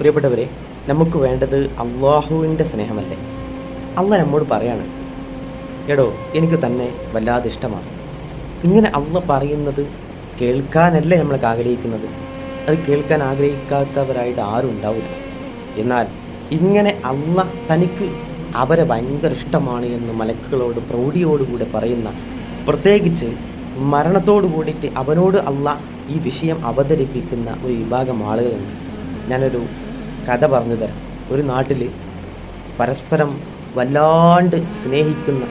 പ്രിയപ്പെട്ടവരെ, നമുക്ക് വേണ്ടത് അള്ളാഹുവിൻ്റെ സ്നേഹമല്ലേ? അള്ളാഹ് നമ്മോട് പറയാണ്, എടോ എനിക്ക് തന്നെ വല്ലാതെ ഇഷ്ടമാണ്. ഇങ്ങനെ അള്ളാഹ് പറയുന്നത് കേൾക്കാനല്ലേ നമ്മളൊക്കെ ആഗ്രഹിക്കുന്നത്? അത് കേൾക്കാൻ ആഗ്രഹിക്കാത്തവരായിട്ട് ആരും ഉണ്ടാവില്ല. എന്നാൽ ഇങ്ങനെ അള്ളാഹ് തനിക്ക് അവരെ ഭയങ്കര ഇഷ്ടമാണ് എന്ന് മലക്കുകളോട് പ്രൗഢിയോടുകൂടെ പറയുന്ന, പ്രത്യേകിച്ച് മരണത്തോടു കൂടിയിട്ട് അവനോട് അള്ളാഹ് ഈ വിഷയം അവതരിപ്പിക്കുന്ന ഒരു വിഭാഗം ആളുകളുണ്ട്. ഞാനൊരു കഥ പറഞ്ഞു തരാം. ഒരു നാട്ടിൽ പരസ്പരം വല്ലാണ്ട് സ്നേഹിക്കുന്ന,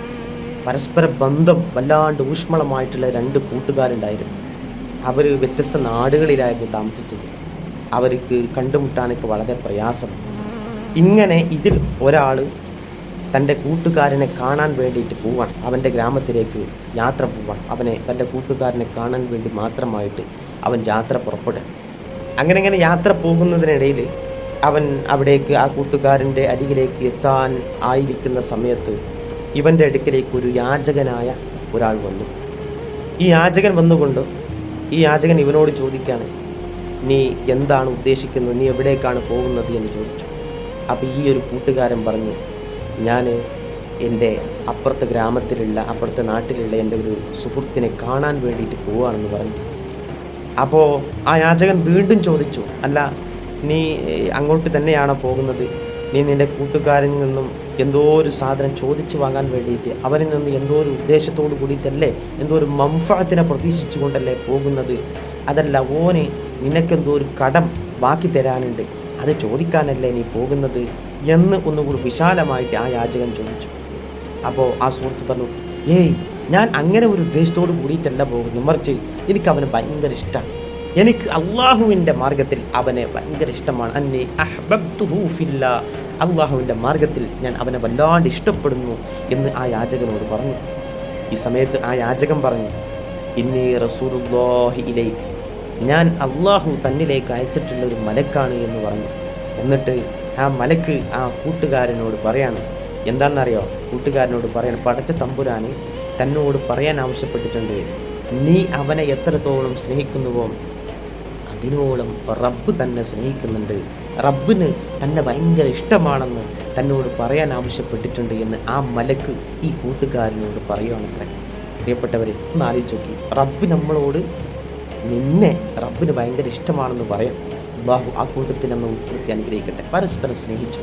പരസ്പര ബന്ധം വല്ലാണ്ട് ഊഷ്മളമായിട്ടുള്ള രണ്ട് കൂട്ടുകാരുണ്ടായിരുന്നു. അവർ വ്യത്യസ്ത നാടുകളിലായിരുന്നു താമസിച്ചത്. അവർക്ക് കണ്ടുമുട്ടാനൊക്കെ വളരെ പ്രയാസം. ഇങ്ങനെ ഇതിൽ ഒരാൾ തൻ്റെ കൂട്ടുകാരനെ കാണാൻ വേണ്ടിയിട്ട് പോവാൻ, അവൻ്റെ ഗ്രാമത്തിലേക്ക് യാത്ര പോവാൻ, തൻ്റെ കൂട്ടുകാരനെ കാണാൻ വേണ്ടി മാത്രമായിട്ട് അവൻ യാത്ര പുറപ്പെടുക. അങ്ങനെ യാത്ര പോകുന്നതിനിടയിൽ അവൻ അവിടേക്ക്, ആ കൂട്ടുകാരൻ്റെ അരികിലേക്ക് എത്താൻ ആയിരിക്കുന്ന സമയത്ത് ഇവൻ്റെ അടുക്കിലേക്ക് ഒരു യാചകനായ ഒരാൾ വന്നു. ഈ യാചകൻ വന്നുകൊണ്ട് ഈ യാചകൻ ഇവനോട് ചോദിക്കുകയാണ്, നീ എന്താണ് ഉദ്ദേശിക്കുന്നത്, നീ എവിടേക്കാണ് പോകുന്നത് എന്ന് ചോദിച്ചു. അപ്പോൾ ഈ ഒരു കൂട്ടുകാരൻ പറഞ്ഞു, ഞാൻ എൻ്റെ അപ്പുറത്തെ നാട്ടിലുള്ള എൻ്റെ ഒരു സുഹൃത്തിനെ കാണാൻ വേണ്ടിയിട്ട് പോവുകയാണെന്ന് പറഞ്ഞു. അപ്പോൾ ആ യാചകൻ വീണ്ടും ചോദിച്ചു, അല്ല നീ അങ്ങോട്ട് തന്നെയാണോ പോകുന്നത്? നീ നിൻ്റെ കൂട്ടുകാരിൽ നിന്നും എന്തോ ഒരു സാധനം ചോദിച്ചു വാങ്ങാൻ വേണ്ടിയിട്ട്, അവരിൽ നിന്ന് എന്തോ ഒരു ഉദ്ദേശത്തോട് കൂടിയിട്ടല്ലേ, എന്തോ ഒരു മംഫഅത്തിനെ പ്രതീക്ഷിച്ചു കൊണ്ടല്ലേ പോകുന്നത്? അതല്ല, ഓന് നിനക്കെന്തോ ഒരു കടം ബാക്കി തരാനുണ്ട്, അത് ചോദിക്കാനല്ലേ നീ പോകുന്നത് എന്ന് ഒന്നുകൂടി വിശാലമായിട്ട് ആ യാചകൻ ചോദിച്ചു. അപ്പോൾ ആ സുഹൃത്ത് പറഞ്ഞു, ഏയ് ഞാൻ അങ്ങനെ ഒരു ഉദ്ദേശത്തോട് കൂടിയിട്ടല്ല പോകുന്നത്, മറിച്ച് എനിക്ക് അവനെ ഭയങ്കര ഇഷ്ടമാണ്. എനിക്ക് അള്ളാഹുവിൻ്റെ മാർഗത്തിൽ അവനെ ഭയങ്കര ഇഷ്ടമാണ്. അന്നി അഹ്ബബ്തുഹു ഫില്ലാ, അള്ളാഹുവിൻ്റെ മാർഗത്തിൽ ഞാൻ അവനെ വല്ലാണ്ട് ഇഷ്ടപ്പെടുന്നു എന്ന് ആ യാചകനോട് പറഞ്ഞു. ഈ സമയത്ത് ആ യാചകൻ പറഞ്ഞു, ഇന്നി റസൂലുള്ളാഹി ഇലൈക്ക്, ഞാൻ അള്ളാഹു തന്നിലേക്ക് അയച്ചിട്ടുള്ള ഒരു മലക്കാണ് എന്ന് പറഞ്ഞു. എന്നിട്ട് ആ മലക്ക് ആ കൂട്ടുകാരനോട് പറയാണ്, എന്താണെന്നറിയോ? കൂട്ടുകാരനോട് പറയാണ്, പടച്ച തമ്പുരാന് തന്നോട് പറയാൻ ആവശ്യപ്പെട്ടിട്ടുണ്ട്, നീ അവനെ എത്രത്തോളം സ്നേഹിക്കുന്നുവോ അതിനോളം റബ്ബ് തന്നെ സ്നേഹിക്കുന്നുണ്ട്, റബ്ബിന് തന്നെ ഭയങ്കര ഇഷ്ടമാണെന്ന് തന്നോട് പറയാൻ ആവശ്യപ്പെട്ടിട്ടുണ്ട് എന്ന് ആ മലക്ക് ഈ കൂട്ടുകാരനോട് പറയുകയാണത്രേ. പ്രിയപ്പെട്ടവരെ, ഒന്ന് ആലോചിച്ച് നോക്കി, റബ്ബ് നമ്മളോട് റബ്ബിന് ഭയങ്കര ഇഷ്ടമാണെന്ന് പറയാം. അല്ലാഹു ആ കൂട്ടത്തിൽ നമ്മൾ ഉൾപ്പെടുത്തി അനുഗ്രഹിക്കട്ടെ. പരസ്പരം സ്നേഹിച്ചു.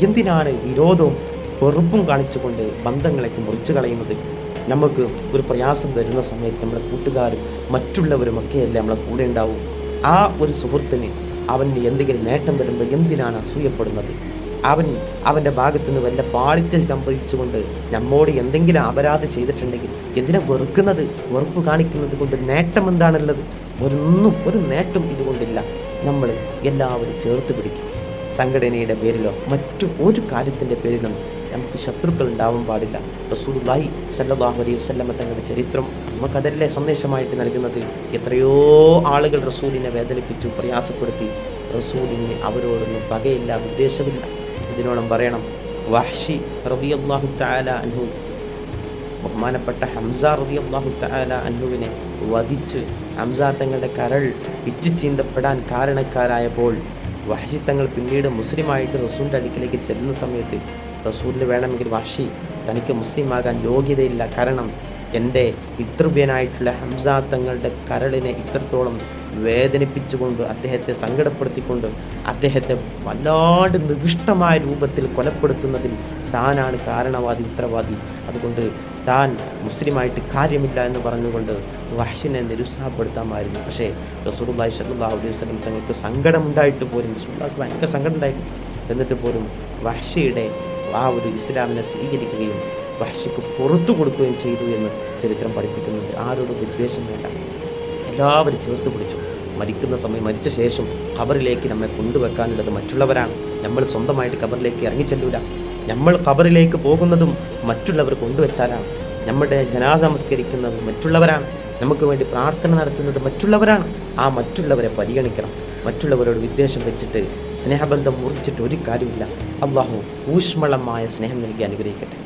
എന്തിനാണ് വിരോധവും വെറുപ്പും കാണിച്ചുകൊണ്ട് ബന്ധങ്ങളൊക്കെ മുറിച്ചു കളയുന്നത്? നമുക്ക് ഒരു പ്രയാസം വരുന്ന സമയത്ത് നമ്മളെ കൂട്ടുകാരും മറ്റുള്ളവരുമൊക്കെയല്ലേ നമ്മളെ കൂടെ ഉണ്ടാവും. ആ ഒരു സുഹൃത്തിന് അവന് എന്തെങ്കിലും നേട്ടം വരുമ്പോൾ എന്തിനാണ് അസൂയപ്പെടുന്നത്? അവൻ്റെ ഭാഗത്തുനിന്ന് വല്ല പാളിച്ച സംഭവിച്ചുകൊണ്ട് നമ്മോട് എന്തെങ്കിലും അപരാധം ചെയ്തിട്ടുണ്ടെങ്കിൽ എന്തിനാ വെറുക്കുന്നത്? വെറുപ്പ് കാണിക്കുന്നത് കൊണ്ട് നേട്ടം എന്താണുള്ളത്? ഒരു നേട്ടം ഇതുകൊണ്ടില്ല. നമ്മൾ എല്ലാവരും ചേർത്ത് പിടിക്കും. സംഘടനയുടെ പേരിലോ മറ്റു ഒരു കാര്യത്തിൻ്റെ പേരിലും നമുക്ക് ശത്രുക്കൾ ഉണ്ടാവാൻ പാടില്ല. റസൂലുള്ളാഹി സ്വല്ലല്ലാഹു അലൈഹി വസല്ലമ തങ്ങളുടെ ചരിത്രം നമുക്കതല്ലേ സന്ദേശമായിട്ട് നൽകുന്നത്? എത്രയോ ആളുകൾ റസൂലിനെ വേദനിപ്പിച്ചു, പ്രയാസപ്പെടുത്തി. റസൂലിന് അവരോടൊന്നും പകയില്ല, വിദ്വേഷമില്ല. ഇതിനോളം പറയണം, വഹ്ശി റളിയല്ലാഹു തആല അൻഹു, ബഹുമാനപ്പെട്ട ഹംസ റളിയല്ലാഹു തആല അൻഹുവിനെ വധിച്ച് ഹംസ തങ്ങളുടെ കരൾ പിച്ചു ചീന്തപ്പെടാൻ കാരണക്കാരായപ്പോൾ വഹ്ശി തങ്ങൾ പിന്നീട് മുസ്ലിമായിട്ട് റസൂലിൻ്റെ അടുക്കിലേക്ക് ചെല്ലുന്ന സമയത്ത് റസൂലിന് വേണമെങ്കിൽ വഹ്ശി തനിക്ക് മുസ്ലിമാകാൻ യോഗ്യതയില്ല, കാരണം എൻ്റെ പിതൃവ്യനായിട്ടുള്ള ഹംസ തങ്ങളുടെ കരളിനെ ഇത്രത്തോളം വേദനിപ്പിച്ചുകൊണ്ട്, അദ്ദേഹത്തെ സങ്കടപ്പെടുത്തിക്കൊണ്ട്, അദ്ദേഹത്തെ വല്ലാണ്ട് നികൃഷ്ടമായ രൂപത്തിൽ കൊലപ്പെടുത്തുന്നതിൽ താനാണ് കാരണവാദി, ഉത്തരവാദി. അതുകൊണ്ട് താൻ മുസ്ലിമായിട്ട് കാര്യമില്ല എന്ന് പറഞ്ഞുകൊണ്ട് വഹ്ശിനെ നിരുത്സാഹപ്പെടുത്താമായിരുന്നു. പക്ഷേ റസൂലുള്ളാഹി സ്വല്ലല്ലാഹു അലൈഹി വസല്ലം തങ്ങൾക്ക് സങ്കടമുണ്ടായിട്ട് പോലും, റസൂലുള്ളാഹിക്ക് ഭയങ്കര സങ്കടം ഉണ്ടായിരുന്നു, എന്നിട്ട് പോലും വഹ്ശിയുടെ ആ ഒരു ഇസ്ലാമിനെ സ്വീകരിക്കുകയും വഹ്ശിക്ക് പുറത്തു കൊടുക്കുകയും ചെയ്തു എന്ന് ചരിത്രം പഠിപ്പിക്കുന്നുണ്ട്. ആരോടും വിദ്വേഷം വേണ്ട, എല്ലാവരും ചേർത്ത് പിടിച്ചു. മരിച്ച ശേഷം ഖബറിലേക്ക് നമ്മെ കൊണ്ടുവെക്കാനുള്ളത് മറ്റുള്ളവരാണ്. നമ്മൾ സ്വന്തമായിട്ട് ഖബറിലേക്ക് ഇറങ്ങിച്ചെല്ലൂല. നമ്മൾ ഖബറിലേക്ക് പോകുന്നതും മറ്റുള്ളവർ കൊണ്ടുവച്ചാലാണ്. നമ്മുടെ ജനാസ നമസ്കരിക്കുന്നത് മറ്റുള്ളവരാണ്. നമുക്ക് വേണ്ടി പ്രാർത്ഥന നടത്തുന്നത് മറ്റുള്ളവരാണ്. ആ മറ്റുള്ളവരെ പരിഗണിക്കണം. മറ്റുള്ളവരോട് വിദ്വേഷം വെച്ചിട്ട് സ്നേഹബന്ധം മുറിച്ചിട്ട് ഒരു കാര്യമില്ല. അല്ലാഹു ഊഷ്മളമായ സ്നേഹം നൽകി അനുഗ്രഹിക്കട്ടെ.